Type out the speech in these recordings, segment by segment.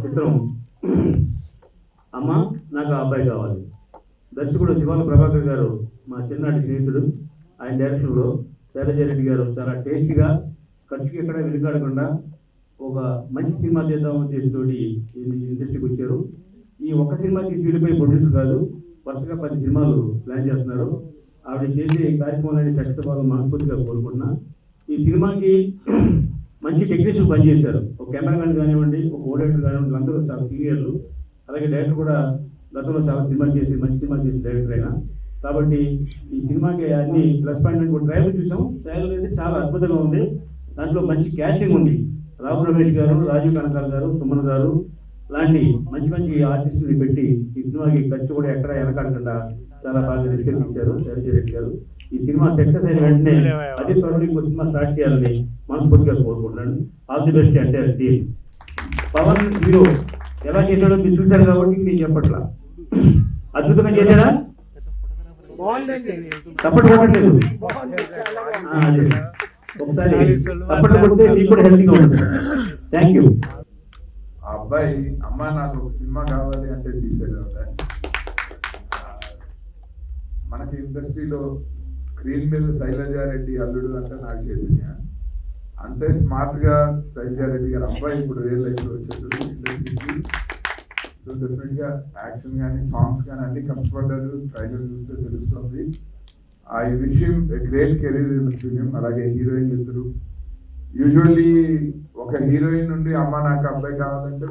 చిత్రం అమ్మ నాకు ఆ అబ్బాయి కావాలి. దర్శకుడు శివాల ప్రభాకర్ గారు మా చిన్ననాటి స్నేహితుడు. ఆయన డైరెక్షన్లో శైలజారెడ్డి గారు చాలా టేస్టీగా ఖర్చుకి ఎక్కడ వెనుకాడకుండా ఒక మంచి సినిమా చేద్దాం ఉద్దేశంతోటి ఇండస్ట్రీకి వచ్చారు. ఈ ఒక్క సినిమా తీసి వీడిపోయి ప్రొడ్యూసర్ కాదు, వరుసగా 10 సినిమాలు ప్లాన్ చేస్తున్నారు. ఆవిడ చేసే కార్యక్రమాన్ని సక్సెస్ అవ్వాలని మనస్ఫూర్తిగా కోరుకుంటున్నా. ఈ సినిమాకి మంచి టెక్నీషియన్ పనిచేశారు. ఒక కెమెరామెన్ కానివ్వండి, ఒక ఓడేటర్ కానివ్వండి, అందరూ చాలా సీనియర్లు. అలాగే డైరెక్టర్ కూడా గతంలో చాలా సినిమాలు చేసి మంచి సినిమా చేసి డైరెక్టర్ అయినా. కాబట్టి ఈ సినిమాకి అన్ని ప్లస్ పాయింట్ కూడా ట్రైలర్ చూసాం. ట్రైలర్ అయితే చాలా అద్భుతంగా ఉంది. దాంట్లో మంచి క్యాచింగ్ ఉంది. రావు రమేష్ గారు, రాజీవ్ కనకాల్ గారు, సుమన్ గారు లాంటి మంచి మంచి ఆర్టిస్టుని పెట్టి ఈ సినిమాకి ఖర్చు కూడా ఎక్కడ వెనకాడకుండా చాలా బాగా రిస్క్ తీశారు శైలజారెడ్డి గారు. ఈ సినిమా సక్సెస్ అయిన వెంటనే అదే త్వరలో ఇంకో సినిమా స్టార్ట్ చేయాలని మనస్ఫూర్తిగా కోరుకుంటున్నాను. ఆల్ ది బెస్ట్ అంటే టీమ్. పవన్ హీరో ఎలా చేశాడో మీరు చూశారు కాబట్టి నేను చెప్పట్లా. అద్భుతంగా చేశాడా? తప్పటి కొట్టలేదు. ఒకసారి తప్పటి కొడితే మీకు కూడా హెల్తీగా ఉంటుంది. Thank you. ఆ అబ్బాయి అమ్మ నాకు ఒక సినిమా కావాలి అంటే తీసాడు. మనకి ఇండస్ట్రీలో స్క్రీన్ మీద శైలజారెడ్డి అల్లుడు అంటే నాకు చైతన్య. అంతే స్మార్ట్ గా శైలజారెడ్డి గారు అబ్బాయి ఇప్పుడు రియల్ లైఫ్ లో వచ్చేది ఇండస్ట్రీకి. సో డెఫినెట్ గా యాక్షన్ కానీ సాంగ్స్ కానీ అన్ని కష్టపడ్డారు. ట్రైలర్ చూస్తే తెలుస్తుంది. I wish him a great career in film. అలాగే హీరోయిన్ ఇద్దరు. యూజువల్లీ ఒక హీరోయిన్ నుండి అమ్మ నాకు అబ్బాయి కావాలంటే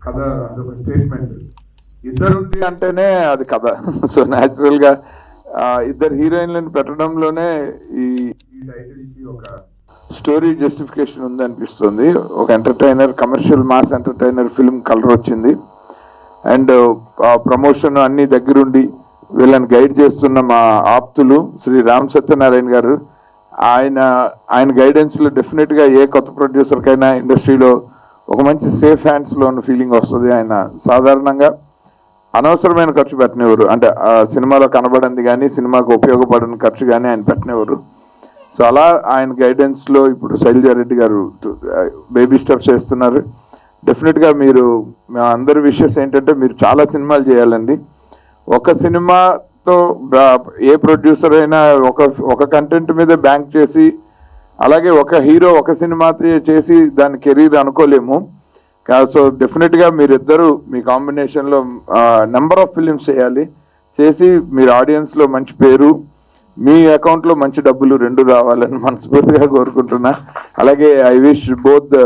కథ అదొక స్టేట్మెంట్. ఇద్దరు ఉంది అంటేనే అది కథ. సో న్యాచురల్ గా ఇద్దరు హీరోయిన్లను పెట్టడంలోనే ఈ టైటిల్ కి ఒక స్టోరీ జస్టిఫికేషన్ ఉంది అనిపిస్తుంది. ఒక entertainer, commercial mass entertainer film colour వచ్చింది. అండ్ ప్రమోషన్ అన్ని దగ్గరుండి వీళ్ళని గైడ్ చేస్తున్న మా ఆప్తులు శ్రీ రామ్ సత్యనారాయణ గారు. ఆయన గైడెన్స్లో డెఫినెట్గా ఏ కొత్త ప్రొడ్యూసర్కైనా ఇండస్ట్రీలో ఒక మంచి సేఫ్ హ్యాండ్స్లో ఉన్న ఫీలింగ్ వస్తుంది. ఆయన సాధారణంగా అనవసరమైన ఖర్చు పెట్టినవారు, అంటే సినిమాలో కనబడింది కానీ సినిమాకు ఉపయోగపడిన ఖర్చు కానీ ఆయన పెట్టినవారు. సో అలా ఆయన గైడెన్స్లో ఇప్పుడు శైలజారెడ్డి గారు బేబీ స్టెప్స్ చేస్తున్నారు. డెఫినెట్గా మీరు మా అందరి విషయస్ ఏంటంటే మీరు చాలా సినిమాలు చేయాలండి. ఒక సినిమాతో ఏ ప్రొడ్యూసర్ అయినా ఒక కంటెంట్ మీద బ్యాంక్ చేసి, అలాగే ఒక హీరో ఒక సినిమా చేసి దాని కెరీర్ అనుకోలేము. సో డెఫినెట్గా మీరిద్దరూ మీ కాంబినేషన్లో నెంబర్ ఆఫ్ ఫిలిమ్స్ చేయాలి. చేసి మీరు ఆడియన్స్లో మంచి పేరు, మీ అకౌంట్లో మంచి డబ్బులు రెండు రావాలని మనస్ఫూర్తిగా కోరుకుంటున్నా. అలాగే I wish both the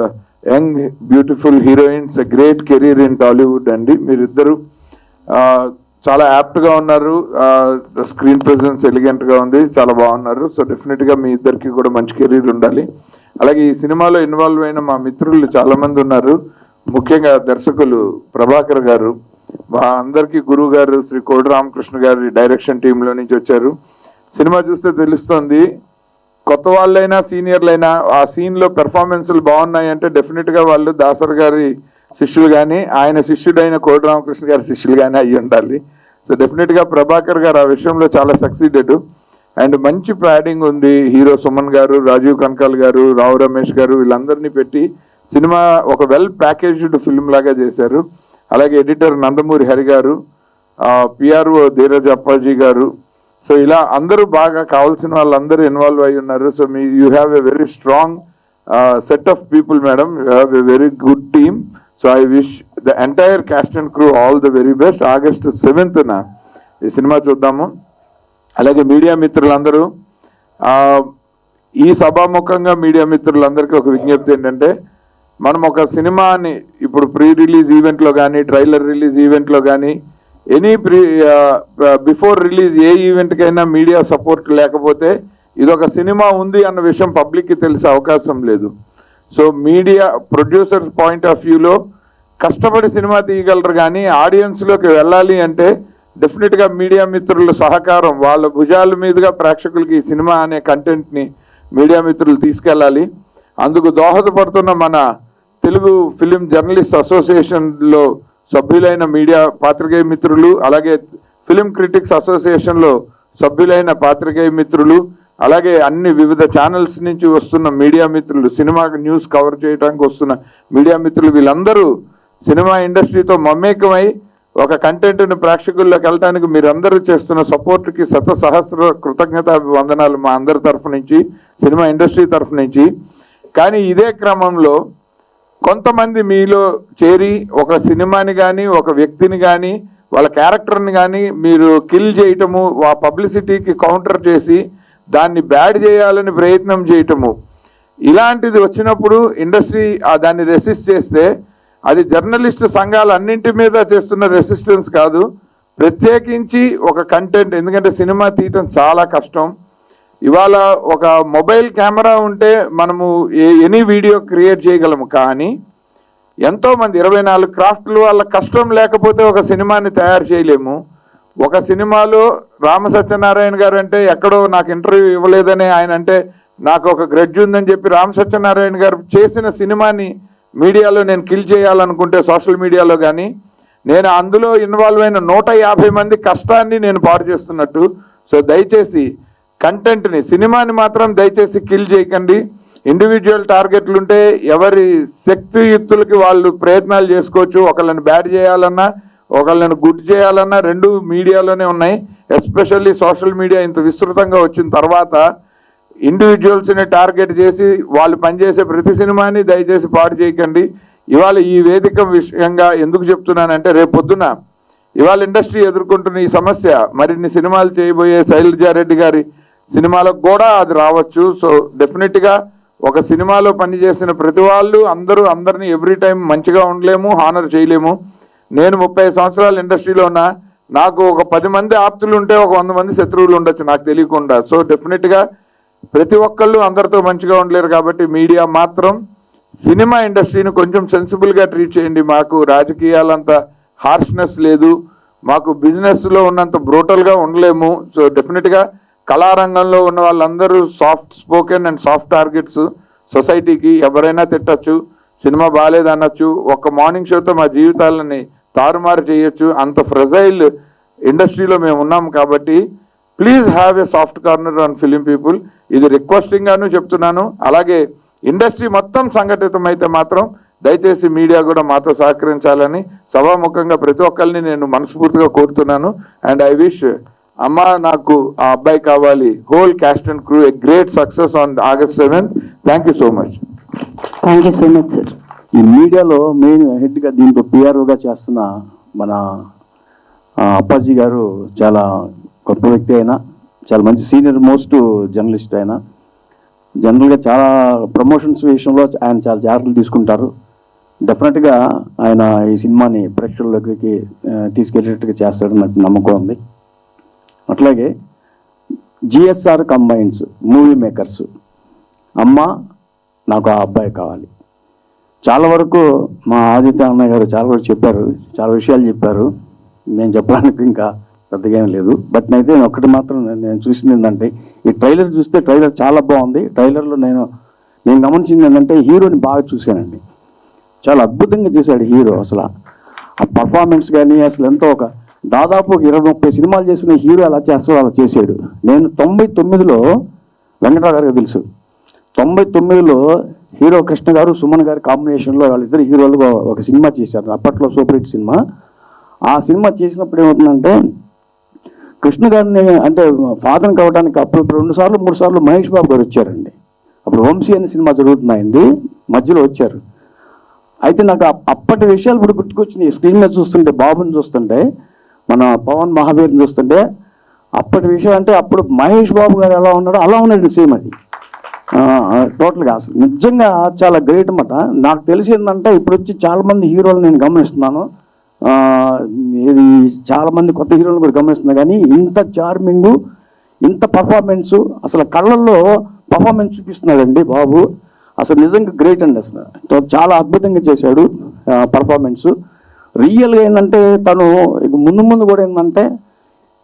young beautiful heroines a great career in Tollywood అండి. మీరిద్దరూ చాలా యాప్ట్గా ఉన్నారు. స్క్రీన్ ప్రెజెన్స్ ఎలిగెంట్గా ఉంది, చాలా బాగున్నారు. సో డెఫినెట్గా మీ ఇద్దరికి కూడా మంచి కెరీర్ ఉండాలి. అలాగే ఈ సినిమాలో ఇన్వాల్వ్ అయిన మా మిత్రులు చాలామంది ఉన్నారు. ముఖ్యంగా దర్శకులు ప్రభాకర్ గారు, మా అందరికీ గురువు గారు శ్రీ కోడి రామకృష్ణ గారి డైరెక్షన్ టీంలో నుంచి వచ్చారు. సినిమా చూస్తే తెలుస్తుంది, కొత్త వాళ్ళైనా సీనియర్లైనా ఆ సీన్లో పెర్ఫార్మెన్స్లు బాగున్నాయి అంటే డెఫినెట్గా వాళ్ళు దాసర్ గారి శిష్యులు కానీ ఆయన శిష్యుడైన కోడి రామకృష్ణ గారి శిష్యులు కానీ అయ్యి ఉండాలి. సో డెఫినెట్గా ప్రభాకర్ గారు ఆ విషయంలో చాలా సక్సీడెడ్. అండ్ మంచి ప్యాడింగ్ ఉంది. హీరో సుమన్ గారు, రాజీవ్ కనకాల్ గారు, రావు రమేష్ గారు వీళ్ళందరినీ పెట్టి సినిమా ఒక వెల్ ప్యాకేజ్డ్ ఫిల్మ్ లాగా చేశారు. అలాగే ఎడిటర్ నందమూరి హరి గారు, పిఆర్ఓ ధీరజ్ అప్పాజీ గారు. సో ఇలా అందరూ బాగా కావాల్సిన వాళ్ళందరూ ఇన్వాల్వ్ అయి ఉన్నారు. So you have a very strong set of people madam. You have a very good team. So I wish the entire caste and crew all the very best. August 7th ఈ cinema చూద్దాము. అలాగే media మిత్రులందరూ, ఈ సభాముఖంగా media మిత్రులందరికీ ఒక విజ్ఞప్తి ఏంటంటే, మనం ఒక సినిమాని ఇప్పుడు ప్రీ రిలీజ్ ఈవెంట్లో కానీ, ట్రైలర్ రిలీజ్ ఈవెంట్లో కానీ, ఎనీ బిఫోర్ రిలీజ్ ఏ ఈవెంట్కైనా మీడియా సపోర్ట్ లేకపోతే ఇదొక సినిమా ఉంది అన్న విషయం పబ్లిక్కి తెలిసే అవకాశం లేదు. So media producers point of వ్యూలో కష్టపడి సినిమా తీయగలరు, కానీ ఆడియన్స్లోకి వెళ్ళాలి అంటే డెఫినెట్గా మీడియా మిత్రుల సహకారం, వాళ్ళ భుజాల మీదుగా ప్రేక్షకులకి ఈ సినిమా అనే కంటెంట్ని మీడియా మిత్రులు తీసుకెళ్ళాలి. అందుకు దోహదపడుతున్న మన తెలుగు ఫిలిం జర్నలిస్ట్ అసోసియేషన్లో సభ్యులైన మీడియా పాత్రికేయ మిత్రులు, అలాగే ఫిలిం క్రిటిక్స్ అసోసియేషన్లో సభ్యులైన పాత్రికేయ మిత్రులు, అలాగే అన్ని వివిధ ఛానల్స్ నుంచి వస్తున్న మీడియా మిత్రులు, సినిమా న్యూస్ కవర్ చేయడానికి వస్తున్న మీడియా మిత్రులు, వీళ్ళందరూ సినిమా ఇండస్ట్రీతో మమేకమై ఒక కంటెంట్ని ప్రేక్షకుల్లోకి వెళ్ళడానికి మీరందరూ చేస్తున్న సపోర్ట్కి సహస్ర కృతజ్ఞత వందనాలు మా అందరి తరఫు నుంచి, సినిమా ఇండస్ట్రీ తరఫు నుంచి. కానీ ఇదే క్రమంలో కొంతమంది మీలో చేరి ఒక సినిమాని కానీ ఒక వ్యక్తిని కానీ వాళ్ళ క్యారెక్టర్ని కానీ మీరు కిల్ చేయటము, ఆ పబ్లిసిటీకి కౌంటర్ చేసి దాన్ని బ్యాడ్ చేయాలని ప్రయత్నం చేయటము, ఇలాంటిది వచ్చినప్పుడు ఇండస్ట్రీ దాన్ని రెసిస్ట్ చేస్తే అది జర్నలిస్ట్ సంఘాలు అన్నింటి మీద చేస్తున్న రెసిస్టెన్స్ కాదు, ప్రత్యేకించి ఒక కంటెంట్. ఎందుకంటే సినిమా తీయటం చాలా కష్టం. ఇవాళ ఒక మొబైల్ కెమెరా ఉంటే మనము ఎనీ వీడియో క్రియేట్ చేయగలము. కానీ ఎంతోమంది 24 క్రాఫ్ట్లు వాళ్ళ కష్టం లేకపోతే ఒక సినిమాని తయారు చేయలేము. ఒక సినిమాలో రామ సత్యనారాయణ గారు అంటే ఎక్కడో నాకు ఇంటర్వ్యూ ఇవ్వలేదని ఆయన అంటే నాకు ఒక గ్రడ్జ్ ఉందని చెప్పి రామ సత్యనారాయణ గారు చేసిన సినిమాని మీడియాలో నేను కిల్ చేయాలనుకుంటే సోషల్ మీడియాలో కానీ నేను అందులో ఇన్వాల్వ్ అయిన 150 మంది కష్టాన్ని నేను పాడు చేస్తున్నట్టు. సో దయచేసి కంటెంట్ని, సినిమాని మాత్రం దయచేసి కిల్ చేయకండి. ఇండివిజువల్ టార్గెట్లు ఉంటే ఎవరి శక్తియుక్తులకి వాళ్ళు ప్రయత్నాలు చేసుకోవచ్చు. ఒకళ్ళని బ్యాడ్ చేయాలన్నా ఒకళ్ళని గుడ్ చేయాలన్నా రెండు మీడియాలోనే ఉన్నాయి. ఎస్పెషల్లీ సోషల్ మీడియా ఇంత విస్తృతంగా వచ్చిన తర్వాత ఇండివిజువల్స్ని టార్గెట్ చేసి వాళ్ళు పనిచేసే ప్రతి సినిమాని దయచేసి పాడు చేయకండి. ఇవాళ ఈ వేదిక విషయంగా ఎందుకు చెప్తున్నానంటే రేపు పొద్దున ఇవాళ ఇండస్ట్రీ ఎదుర్కొంటున్న ఈ సమస్య మరిన్ని సినిమాలు చేయబోయే శైలజారెడ్డి గారి సినిమాలకు కూడా అది రావచ్చు. సో డెఫినెట్గా ఒక సినిమాలో పనిచేసిన ప్రతి వాళ్ళు అందరినీ ఎవ్రీ టైం మంచిగా ఉండలేము, హానర్ చేయలేము. నేను 30 సంవత్సరాలు ఇండస్ట్రీలో ఉన్నా, నాకు ఒక 10 మంది ఆప్తులు ఉంటే ఒక 100 మంది శత్రువులు ఉండొచ్చు నాకు తెలియకుండా. సో డెఫినెట్గా ప్రతి ఒక్కళ్ళు అందరితో మంచిగా ఉండలేరు. కాబట్టి మీడియా మాత్రం సినిమా ఇండస్ట్రీని కొంచెం సెన్సిబుల్గా ట్రీట్ చేయండి. మాకు రాజకీయాలంత హార్ష్నెస్ లేదు, మాకు బిజినెస్లో ఉన్నంత బ్రూటల్గా ఉండలేము. సో డెఫినెట్గా కళారంగంలో ఉన్న వాళ్ళందరూ soft spoken and soft targets. సొసైటీకి ఎవరైనా తిట్టచ్చు, సినిమా బాగాలేదు అనొచ్చు, ఒక మార్నింగ్ షోతో మా జీవితాలని తారుమారు చేయొచ్చు. అంత ఫ్రెజైల్ ఇండస్ట్రీలో మేము ఉన్నాం. కాబట్టి please have a soft corner on film people. ఇది రిక్వెస్టింగ్గాను చెప్తున్నాను. అలాగే ఇండస్ట్రీ మొత్తం సంఘటితం అయితే మాత్రం దయచేసి మీడియా కూడా మాతో సహకరించాలని సభాముఖంగా ప్రతి ఒక్కరిని నేను మనస్ఫూర్తిగా కోరుతున్నాను. అండ్ ఐ విష్ అమ్మ నాకు ఆ అబ్బాయి కావాలి whole caste and crew a great success on August 7th. Thank you so much. Thank you so much sir. ఈ మీడియాలో మెయిన్ హెడ్గా దీంట్లో పిఆర్ఓగా చేస్తున్న మన అప్పాజీ గారు చాలా గొప్ప వ్యక్తి అయినా, చాలా మంచి సీనియర్ మోస్ట్ జర్నలిస్ట్ అయినా, జనరల్గా చాలా ప్రమోషన్స్ విషయంలో ఆయన చాలా జాగ్రత్తలు తీసుకుంటారు. డెఫినెట్గా ఆయన ఈ సినిమాని ప్రేక్షకులకి తీసుకెళ్ళేటట్టుగా చేస్తాడని నాకు నమ్మకం ఉంది. అట్లాగే జిఎస్ఆర్ కంబైన్స్ మూవీ మేకర్స్, అమ్మ నాకు ఆ అబ్బాయి కావాలి. చాలా వరకు మా ఆదిత్య అన్నయ్య గారు చాలా వరకు చెప్పారు, చాలా విషయాలు చెప్పారు. నేను చెప్పడానికి ఇంకా పెద్దగా ఏం లేదు. బట్ అయితే ఒకటి మాత్రం నేను చూసింది ఏంటంటే ఈ ట్రైలర్ చూస్తే ట్రైలర్ చాలా బాగుంది. ట్రైలర్లో నేను గమనించింది ఏంటంటే హీరోని బాగా చూశానండి. చాలా అద్భుతంగా చేశాడు హీరో. అసలు ఆ పర్ఫార్మెన్స్ కానీ అసలు ఎంతో ఒక దాదాపు 20-30 సినిమాలు చేసిన హీరో అలా చేస్తాడు, అలా చేశాడు. నేను 99లో వెంకటరావు గారికి తెలుసు, 99లో హీరో కృష్ణ గారు సుమన్ గారి కాంబినేషన్లో వాళ్ళిద్దరు హీరోలు ఒక సినిమా చేశారు. అప్పట్లో సూపర్ హిట్ సినిమా. ఆ సినిమా చేసినప్పుడు ఏమవుతుందంటే కృష్ణ గారిని అంటే ఫాదర్ని కావడానికి అప్పుడు 2 సార్లు 3 సార్లు మహేష్ బాబు గారు వచ్చారండి. అప్పుడు వంశీ అనే సినిమా జరుగుతున్నాయింది, మధ్యలో వచ్చారు. అయితే నాకు అప్పటి విషయాలు ఇప్పుడు గుర్తుకొచ్చినాయి. స్క్రీన్ మీద చూస్తుంటే బాబుని చూస్తుంటే, మన పవన్ మహావీర్ని చూస్తుంటే అప్పటి విషయం అంటే అప్పుడు మహేష్ బాబు గారు ఎలా ఉన్నాడో అలా ఉన్నాడు సేమ్. అది టోటల్గా అసలు నిజంగా చాలా గ్రేట్ అన్నమాట. నాకు తెలిసి ఏంటంటే ఇప్పుడు వచ్చి చాలామంది హీరోలు నేను గమనిస్తున్నాను, ఇది చాలామంది కొత్త హీరోలు కూడా గమనిస్తున్నా. కానీ ఇంత చార్మింగు, ఇంత పర్ఫార్మెన్సు, అసలు కళ్ళల్లో పర్ఫార్మెన్స్ చూపిస్తున్నాడండి బాబు. అసలు నిజంగా గ్రేట్ అండి. అసలు చాలా అద్భుతంగా చేశాడు పర్ఫార్మెన్సు. రియల్గా ఏంటంటే తను ముందు కూడా ఏంటంటే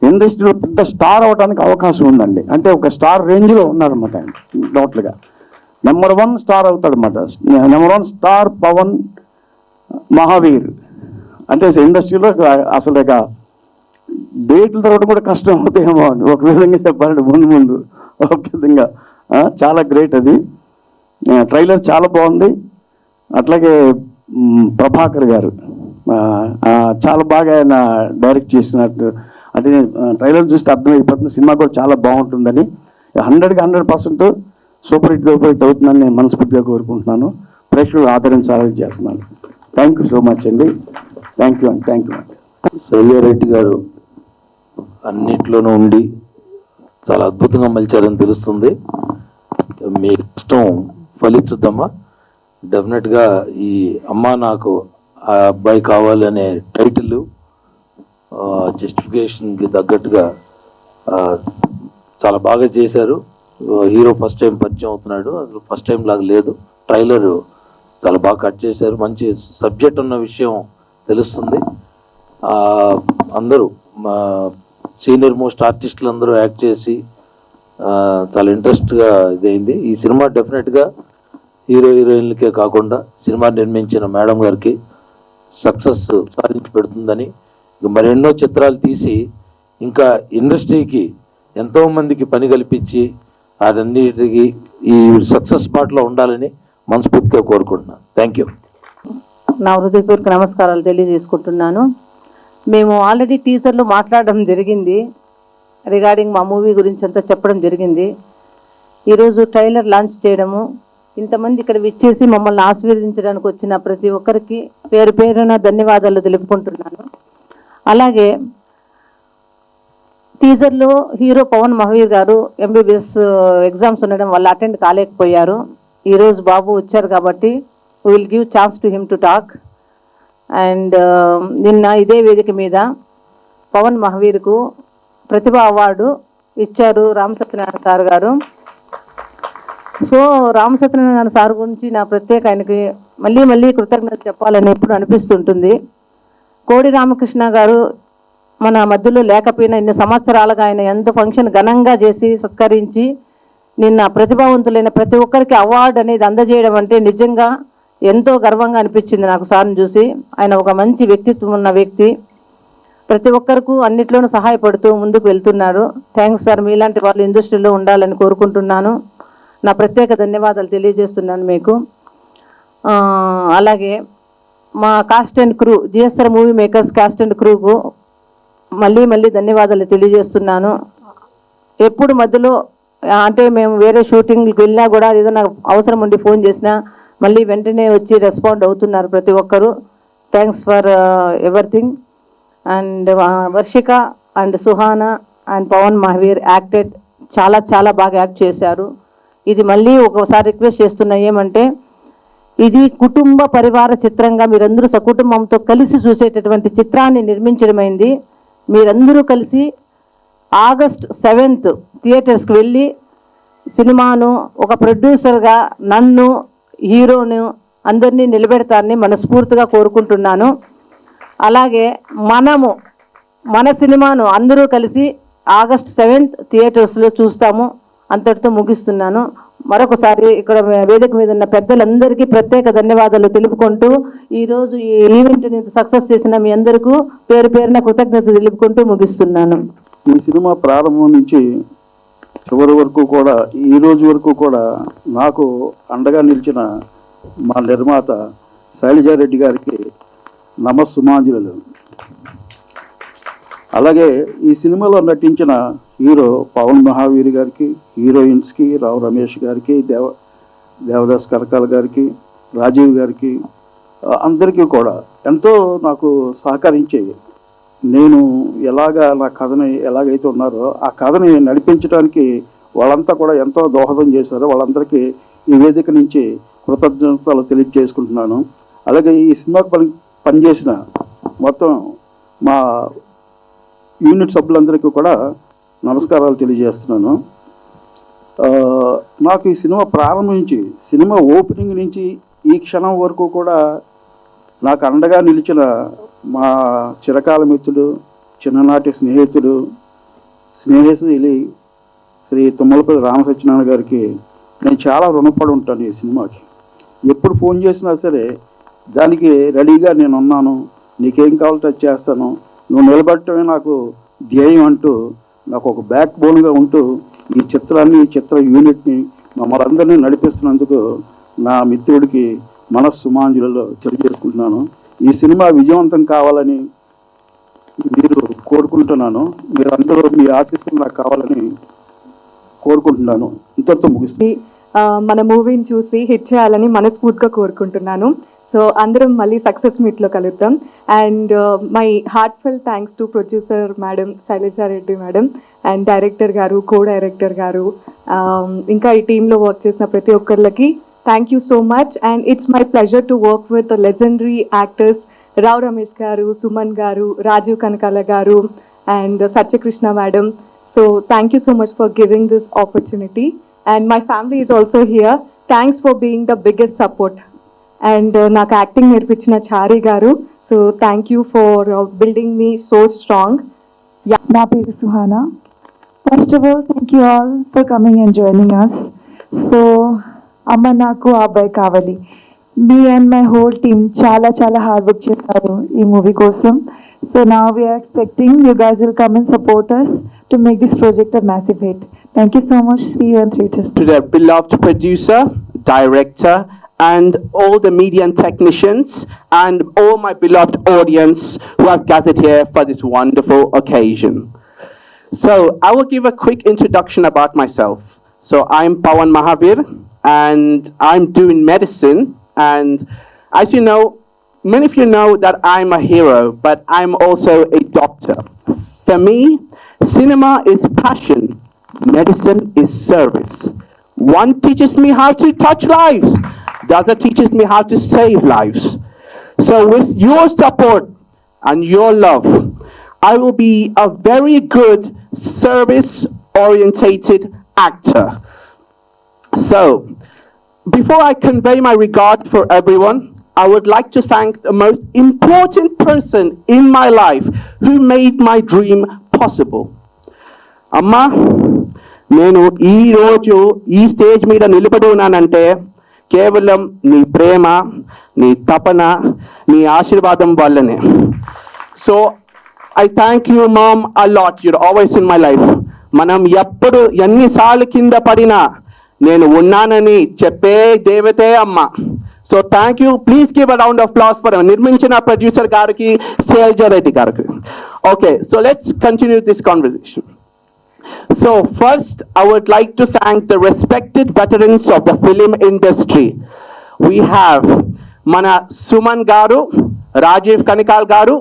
ఇండస్ట్రీలో పెద్ద స్టార్ అవడానికి అవకాశం ఉందండి. అంటే ఒక స్టార్ రేంజ్లో ఉన్నారన్నమాట ఆయన. టోటల్గా నెంబర్ 1 స్టార్ అవుతాడనమాట. నెంబర్ 1 స్టార్ పవన్ మహావీర్ అంటే ఇండస్ట్రీలో అసలు ఇక డేట్ల తర్వాత కూడా కష్టం అవుతాయేమో అని ఒక విధంగా చెప్పాలంటే ముందు ఒక విధంగా చాలా గ్రేట్. అది ట్రైలర్ చాలా బాగుంది. అట్లాగే ప్రభాకర్ గారు చాలా బాగా ఆయన డైరెక్ట్ చేసినట్టు, అంటే ట్రైలర్ చూస్తే అర్థమైపోతుంది సినిమా కూడా చాలా బాగుంటుందని. 100% సూపర్ హిట్ అవుతుందని నేను మనస్ఫూర్తిగా కోరుకుంటున్నాను. ప్రేక్షకులు ఆదరించాలని చేస్తున్నాను. థ్యాంక్ యూ సో మచ్ అండి. థ్యాంక్ యూ అండి. శైలజారెడ్డి గారు అన్నిట్లోనూ ఉండి చాలా అద్భుతంగా మలిచారని తెలుస్తుంది. మీ కష్టం ఫలించుద్దమ్మా. డెఫినెట్గా ఈ అమ్మ నాకు ఆ అబ్బాయి కావాలి అనే టైటిల్ జస్టిఫికేషన్కి తగ్గట్టుగా చాలా బాగా చేశారు. హీరో ఫస్ట్ టైం పరిచయం అవుతున్నాడు, అసలు ఫస్ట్ టైం లాగా లేదు. ట్రైలర్ చాలా బాగా కట్ చేశారు, మంచి సబ్జెక్ట్ ఉన్న విషయం తెలుస్తుంది. అందరూ మా సీనియర్ మోస్ట్ ఆర్టిస్టులు అందరూ యాక్ట్ చేసి చాలా ఇంట్రెస్ట్గా ఇదైంది. ఈ సినిమా డెఫినెట్గా హీరోయిన్లకే కాకుండా సినిమా నిర్మించిన మేడం గారికి సక్సెస్ సాధించి పెడుతుందని, మరెన్నో చిత్రాలు తీసి ఇంకా ఇండస్ట్రీకి ఎంతోమందికి పని కల్పించి అదన్నిటికీ ఈ సక్సెస్ బాటలో ఉండాలని మనస్ఫూర్తిగా కోరుకుంటున్నాను. Thank you. నా హృదయపూర్వక నమస్కారాలు తెలియజేసుకుంటున్నాను. మేము ఆల్రెడీ టీజర్లో మాట్లాడడం జరిగింది, రిగార్డింగ్ మా మూవీ గురించి అంతా చెప్పడం జరిగింది. ఈరోజు ట్రైలర్ లాంచ్ చేయడము, ఇంతమంది ఇక్కడ విచ్చేసి మమ్మల్ని ఆశీర్వదించడానికి వచ్చిన ప్రతి ఒక్కరికి పేరు పేరున ధన్యవాదాలు తెలుపుకుంటున్నాను. అలాగే టీజర్లో హీరో పవన్ మహావీర్ గారు ఎంబీబీఎస్ ఎగ్జామ్స్ ఉండడం వల్ల అటెండ్ కాలేకపోయారు. ఈరోజు బాబు వచ్చారు కాబట్టి we will give chance to him to talk. And నిన్న ఇదే వేదిక మీద పవన్ మహావీర్కు ప్రతిభ అవార్డు ఇచ్చారు రామసత్యనారాయణ సార్ గారు. సో రామసత్యనారాయణ సార్ గురించి నా ప్రత్యేక ఆయనకి మళ్ళీ కృతజ్ఞతలు చెప్పాలని ఎప్పుడు అనిపిస్తుంటుంది. కోడి రామకృష్ణ గారు మన మధ్యలో లేకపోయినా ఇన్ని సంవత్సరాలుగా ఆయన ఎంతో ఫంక్షన్ ఘనంగా చేసి సత్కరించి నిన్న ప్రతిభావంతులైన ప్రతి ఒక్కరికి అవార్డు అనేది అందజేయడం అంటే నిజంగా ఎంతో గర్వంగా అనిపించింది నాకు సార్ని చూసి. ఆయన ఒక మంచి వ్యక్తిత్వం ఉన్న వ్యక్తి, ప్రతి ఒక్కరికి అన్నిట్లోనూ సహాయపడుతూ ముందుకు వెళ్తున్నారు. థ్యాంక్స్ సార్, మీలాంటి వాళ్ళు ఇండస్ట్రీలో ఉండాలని కోరుకుంటున్నాను. నా ప్రత్యేక ధన్యవాదాలు తెలియజేస్తున్నాను మీకు. అలాగే మా cast and crew, GSR movie makers cast and క్రూకు మళ్ళీ ధన్యవాదాలు తెలియజేస్తున్నాను. ఎప్పుడు మధ్యలో అంటే మేము వేరే షూటింగ్కి వెళ్ళినా కూడా ఏదైనా అవసరం ఉండి ఫోన్ చేసినా మళ్ళీ వెంటనే వచ్చి రెస్పాండ్ అవుతున్నారు ప్రతి ఒక్కరు. Thanks for everything. And Varshika and Suhana and Pavan Mahavir acted చాలా బాగా యాక్ట్ చేశారు. ఇది మళ్ళీ ఒకసారి రిక్వెస్ట్ చేస్తున్నా ఏమంటే, ఇది కుటుంబ పరివార చిత్రంగా మీరందరూ సకుటుంబంతో కలిసి చూసేటటువంటి చిత్రాన్ని నిర్మించడమైంది. మీరందరూ కలిసి ఆగస్ట్ 7th థియేటర్స్కి వెళ్ళి సినిమాను ఒక ప్రొడ్యూసర్గా నన్ను హీరోను అందరినీ నిలబెడతారని మనస్ఫూర్తిగా కోరుకుంటున్నాను. అలాగే మన సినిమాను అందరూ కలిసి ఆగస్ట్ 7th థియేటర్స్లో చూస్తాము. అంతటితో ముగిస్తున్నాను. మరొకసారి ఇక్కడ వేదిక మీద ఉన్న పెద్దలందరికీ ప్రత్యేక ధన్యవాదాలు తెలుపుకుంటూ ఈరోజు ఈ ఈవెంట్ని సక్సెస్ చేసిన మీ అందరికీ పేరు పేరున కృతజ్ఞత తెలుపుకుంటూ ముగిస్తున్నాను. ఈ సినిమా ప్రారంభం నుంచి చివరి వరకు కూడా, ఈ రోజు వరకు కూడా నాకు అండగా నిలిచిన మా నిర్మాత శైలజారెడ్డి గారికి నమస్సుమాంజలు. అలాగే ఈ సినిమాలో నటించిన హీరో పవన్ మహావీర్ గారికి, హీరోయిన్స్కి రావు రమేష్ గారికి, దేవదాస్ కరకాల గారికి, రాజీవ్ గారికి, అందరికీ కూడా ఎంతో నాకు సహకరించి నేను నా కథని ఎలాగైతే ఉన్నారో ఆ కథని నడిపించడానికి వాళ్ళంతా కూడా ఎంతో దోహదం చేశారు. వాళ్ళందరికీ ఈ వేదిక నుంచి కృతజ్ఞతలు తెలియజేసుకుంటున్నాను. అలాగే ఈ సినిమాకు పనిచేసిన మొత్తం మా యూనిట్ సభ్యులందరికీ కూడా నమస్కారాలు తెలియజేస్తున్నాను. నాకు ఈ సినిమా ప్రారంభించి సినిమా ఓపెనింగ్ నుంచి ఈ క్షణం వరకు కూడా నాకు అండగా నిలిచిన మా చిరకాల మిత్రుడు, చిన్ననాటి స్నేహితుడు, స్నేహశీలి శ్రీ తుమ్మలపల్లి రామసత్యనారాయణ గారికి నేను చాలా రుణపడి ఉంటాను. ఈ సినిమాకి ఎప్పుడు ఫోన్ చేసినా సరే దానికి రెడీగా నేను ఉన్నాను, నీకేం కావాలో అది చేస్తాను, నువ్వు నిలబెట్టడమే నాకు ధ్యేయం అంటూ నాకు ఒక బ్యాక్ బోన్గా ఉంటూ ఈ చిత్ర యూనిట్ని మమ్మల్ని అందరినీ నడిపిస్తున్నందుకు నా మిత్రుడికి మనస్సుమాంజులలో తెలియజేసుకుంటున్నాను. ఈ సినిమా విజయవంతం కావాలని మీరు కోరుకుంటున్నాను. మీరు అందరూ మీ ఆశీస్సులు నాకు కావాలని కోరుకుంటున్నాను. ఇంతటితో ముగిస్తుంది. మన మూవీని చూసి హిట్ చేయాలని మనస్ఫూర్తిగా కోరుకుంటున్నాను. సో అందరం మళ్ళీ సక్సెస్ మీట్లో కలుద్దాం. And my heartful thanks to producer madam Sailaja Reddy madam and director గారు, కో డైరెక్టర్ గారు, ఇంకా ఈ టీంలో వర్క్ చేసిన ప్రతి ఒక్కరికి thank you so much. And it's my pleasure to work with legendary actors Rao Ramesh garu, Suman garu, Rajeev Kanakala garu and Satyakrishna madam. So thank you so much for giving this opportunity. And my family is also here. Thanks for being the biggest support. And నాకు acting నేర్పించిన చారి గారు. So thank you for building me so strong. నా పేరు Suhana. First of all thank you all for coming and joining us. So అమ్మ నాకు ఆ అబ్బాయి కావాలి. Me and my whole team చాలా చాలా హార్డ్ వర్క్ చేస్తారు ఈ మూవీ కోసం. So now we are expecting you guys will come and support us to make this project a massive hit. Thank you so much. See you in theaters. To the beloved producer, director, and all the media and technicians, and all my beloved audience who have gathered here for this wonderful occasion. So, I will give a quick introduction about myself. So, I'm Pawan Mahavir, and I'm doing medicine, and as you know, many of you know that I'm a hero, but I'm also a doctor. For me, cinema is passion, medicine is service. One teaches me how to touch lives, the other teaches me how to save lives. So with your support and your love, I will be a very good service-orientated actor. So, before I convey my regards for everyone, I would like to thank the most important person in my life who made my dream possible. అమ్మా, నేను ఈరోజు ఈ stage మీద నిలబడి ఉన్నానంటే కేవలం నీ ప్రేమ, నీ తపన, నీ ఆశీర్వాదం వల్లనే. So I thank you mom a lot. You're always in my life. మనం ఎప్పుడు ఎన్నిసార్లు కింద పడినా నేను ఉన్నానని చెప్పే దేవతే అమ్మ. So thank you. Please give a round of applause for నిర్మించిన ప్రొడ్యూసర్ గారికి, శైలజారెడ్డి గారికి. Okay, so let's continue this conversation. So first, I would like to thank the respected veterans of the film industry. We have Mana Suman Garu, Rajiv Kanikal Garu,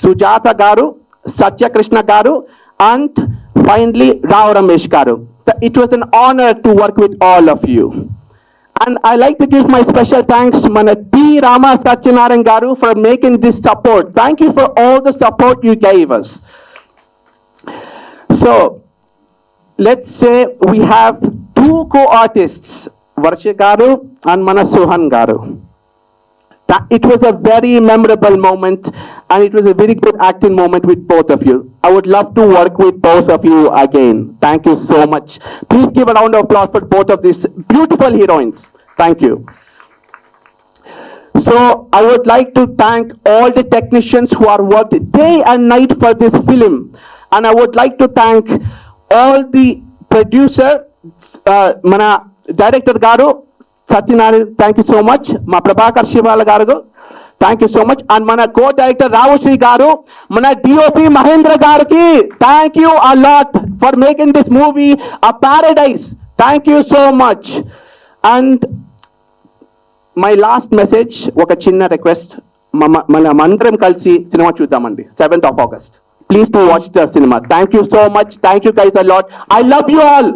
Sujata Garu, Satya Krishna Garu, and finally Rao Ramesh Garu. It was an honor to work with all of you. And I like to give my special thanks to Mana T. Rama Satyanarayan Garu for making this support. Thank you for all the support you gave us. So, let's say we have two co-artists, Varsha Garu and Mana Sohan Garu. It was a very memorable moment and it was a very good acting moment with both of you. I would love to work with both of you again. Thank you so much. Please give a round of applause for both of these beautiful heroines. Thank you. So I would like to thank all the technicians who are worked day and night for this film. And I would like to thank all the producer, Mana Director Garu, Satyanarayan, thank you so much. Ma Prabhakar Shivala Garu, thank you so much. And Mana Co-Director Ravashri Garu, Mana DOP Mahendra Garuki, thank you a lot for making this movie a paradise. Thank you so much. And my last message, oka chinna request, mana mandram kalsi cinema chuddamandi 7th of August. Please do watch the cinema. Thank you so much. Thank you guys a lot. I love you all.